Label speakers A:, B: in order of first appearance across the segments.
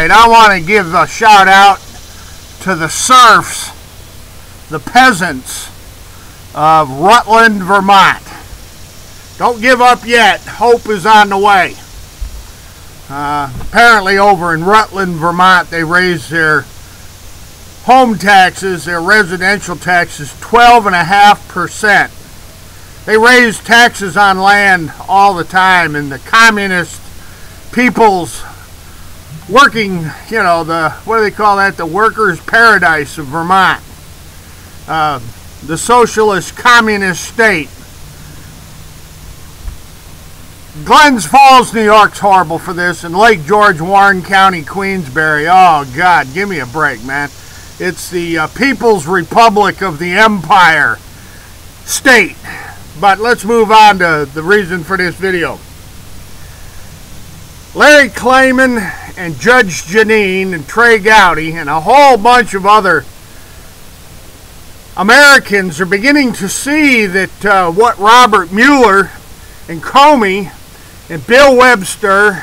A: right, I want to give a shout out to the serfs, the peasants of Rutland, Vermont. Don't give up yet. Hope is on the way. Apparently over in Rutland, Vermont, they raised their home taxes, their residential taxes, 12.5%. They raise taxes on land all the time, and the communist people's working, you know, what do they call that? The workers' paradise of Vermont. The socialist communist state. Glens Falls, New York's horrible for this, and Lake George, Warren County, Queensbury. Oh, God, give me a break, man. It's the People's Republic of the Empire state. But let's move on to the reason for this video. Larry Klayman and Judge Jeanine and Trey Gowdy and a whole bunch of other Americans are beginning to see that what Robert Mueller and Comey and Bill Webster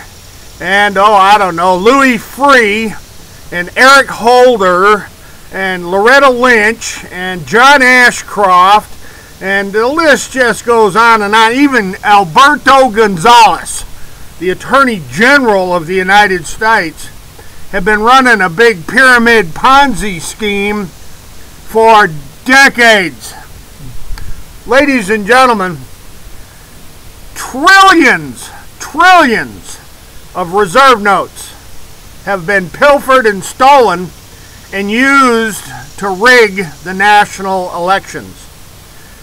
A: and, I don't know, Louis Freeh and Eric Holder and Loretta Lynch and John Ashcroft, and the list just goes on and on. Even Alberto Gonzales, the Attorney General of the United States, have been running a big pyramid Ponzi scheme for decades. Ladies and gentlemen, trillions of reserve notes have been pilfered and stolen and used to rig the national elections.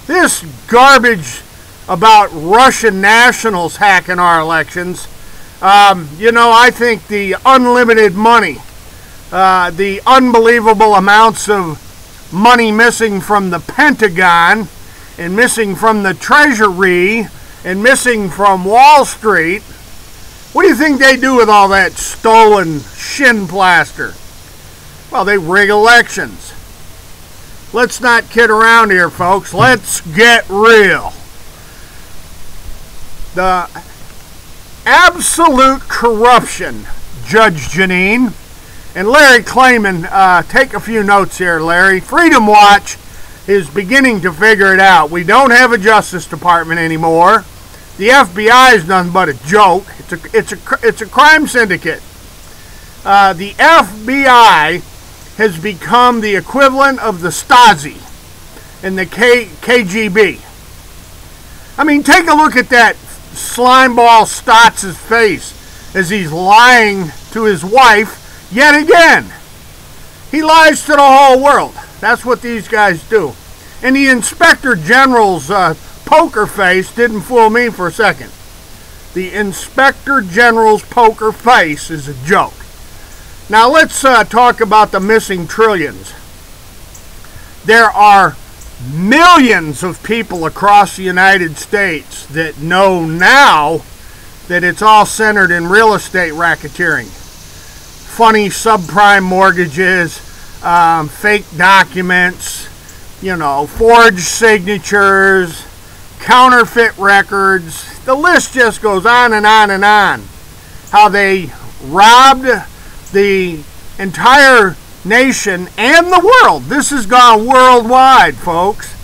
A: This garbage about Russian nationals hacking our elections, I think the unlimited money, the unbelievable amounts of money missing from the Pentagon and missing from the Treasury and missing from Wall Street. What do you think they do with all that stolen shin plaster? Well, they rig elections. Let's not kid around here, folks. Let's get real. The absolute corruption, Judge Jeanine and Larry Klayman. Take a few notes here, Larry. Freedom Watch is beginning to figure it out. We don't have a Justice Department anymore. The FBI is nothing but a joke. It's a crime syndicate. The FBI has become the equivalent of the Stasi and the KGB. I mean, take a look at that slimeball Stotts' face as he's lying to his wife yet again. He lies to the whole world. That's what these guys do. And the Inspector General's poker face didn't fool me for a second. The Inspector General's poker face is a joke. Now let's talk about the missing trillions. There are millions of people across the United States that know now that it's all centered in real estate racketeering. Funny subprime mortgages, fake documents, forged signatures, counterfeit records. The list just goes on and on and on. How they robbed the entire nation and the world. This has gone worldwide, folks.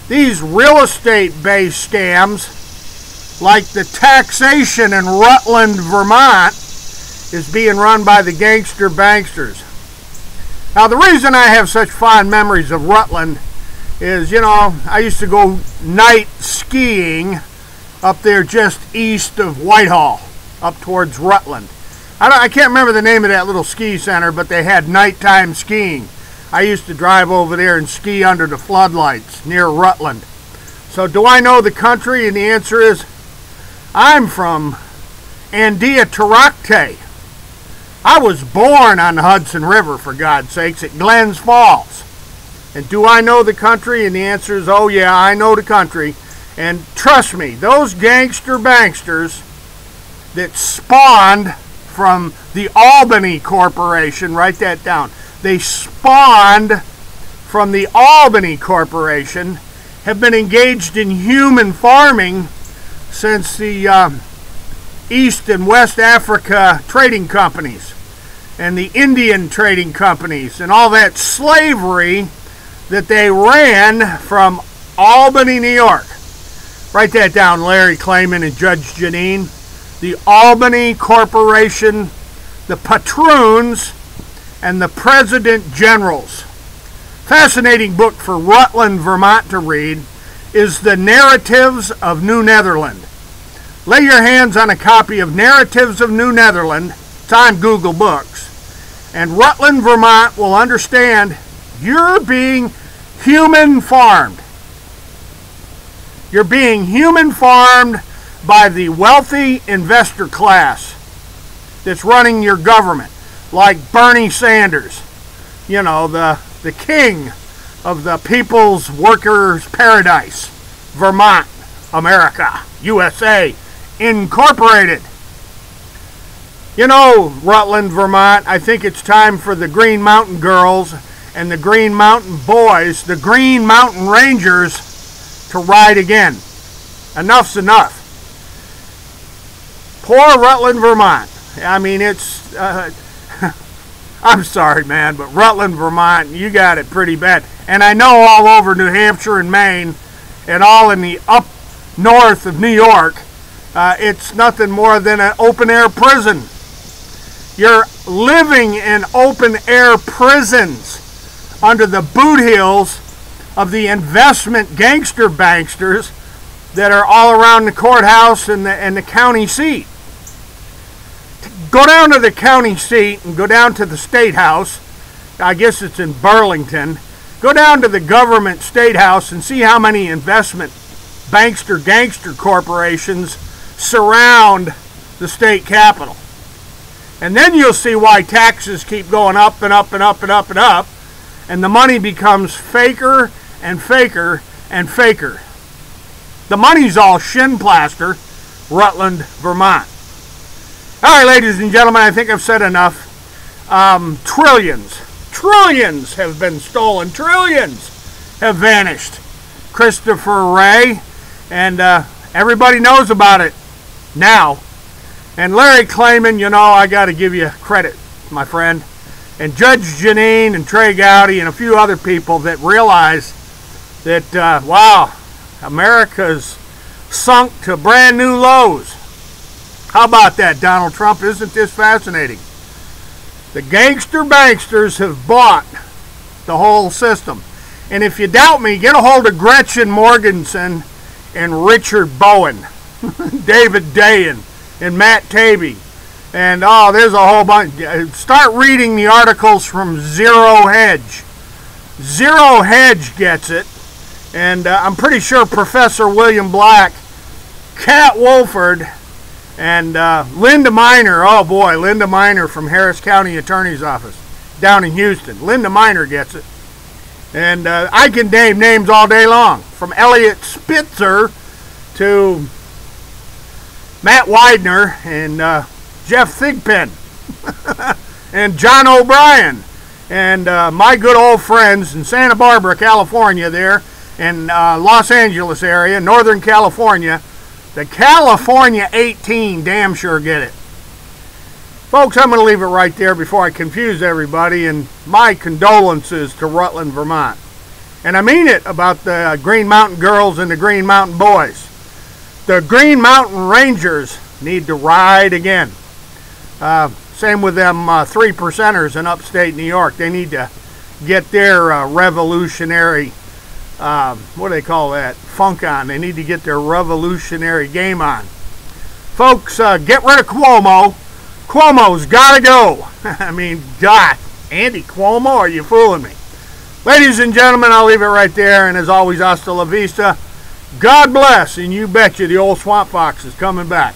A: These real estate-based scams, like the taxation in Rutland, Vermont, is being run by the gangster banksters. Now, the reason I have such fond memories of Rutland is, I used to go night skiing up there just east of Whitehall, up towards Rutland. I can't remember the name of that little ski center, but they had nighttime skiing. I used to drive over there and ski under the floodlights near Rutland. So do I know the country? And the answer is, I'm from Andiatarocte. I was born on the Hudson River, for God's sakes, at Glens Falls. And do I know the country? And the answer is, oh yeah, I know the country. And trust me, those gangster banksters that spawned from the Albany Corporation, write that down. They spawned from the Albany Corporation, have been engaged in human farming since the East and West Africa trading companies. and the Indian trading companies and all that slavery that they ran from Albany, New York. Write that down, Larry Klayman and Judge Jeanine. The Albany Corporation, the patroons, and the President Generals. Fascinating book for Rutland, Vermont to read is The Narratives of New Netherland. Lay your hands on a copy of Narratives of New Netherland. It's on Google Books. And Rutland, Vermont will understand you're being human farmed. You're being human farmed by the wealthy investor class that's running your government, like Bernie Sanders, you know, the king of the People's Workers' Paradise, Vermont, America, USA, Incorporated. You know, Rutland, Vermont, I think it's time for the Green Mountain Girls and the Green Mountain Boys, the Green Mountain Rangers, to ride again. Enough's enough. Poor Rutland, Vermont. I mean, it's, I'm sorry, man, but Rutland, Vermont, you got it pretty bad. And I know all over New Hampshire and Maine and all in the up north of New York, it's nothing more than an open-air prison. You're living in open-air prisons under the boot heels of the investment gangster banksters that are all around the courthouse and the county seat. Go down to the county seat and go down to the state house. I guess it's in Burlington. Go down to the government state house and see how many investment bankster gangster corporations surround the state capitol. And then you'll see why taxes keep going up and up and up and up and up, and the money becomes faker and faker and faker. The money's all shin plaster, Rutland, Vermont. All right, ladies and gentlemen, I think I've said enough. Trillions have been stolen. Trillions have vanished. Christopher Wray, and everybody knows about it now. And Larry Klayman, you know, I got to give you credit, my friend. And Judge Jeanine and Trey Gowdy and a few other people that realize that, wow, America's sunk to brand new lows. How about that, Donald Trump? Isn't this fascinating? The gangster banksters have bought the whole system. And if you doubt me, get a hold of Gretchen Morgensen and Richard Bowen, David Dayen, and Matt Taibbi. And, oh, there's a whole bunch. Start reading the articles from Zero Hedge. Zero Hedge gets it. And I'm pretty sure Professor William Black, Kat Wolford, and Linda Minor, oh boy, Linda Minor from Harris County Attorney's Office down in Houston. Linda Minor gets it. And I can name names all day long, from Elliot Spitzer to Matt Widener and Jeff Thigpen and John O'Brien and my good old friends in Santa Barbara, California there, and Los Angeles area, Northern California. The California 18 damn sure get it. Folks, I'm going to leave it right there before I confuse everybody, and my condolences to Rutland, Vermont. And I mean it about the Green Mountain Girls and the Green Mountain Boys. The Green Mountain Rangers need to ride again. Same with them 3%ers in upstate New York. They need to get their revolutionary, what do they call that, funk on. They need to get their revolutionary game on. Folks, get rid of Cuomo. Cuomo's got to go. I mean, God, Andy Cuomo, are you fooling me? Ladies and gentlemen, I'll leave it right there. And as always, hasta la vista. God bless, and you betcha the old Swamp Fox is coming back.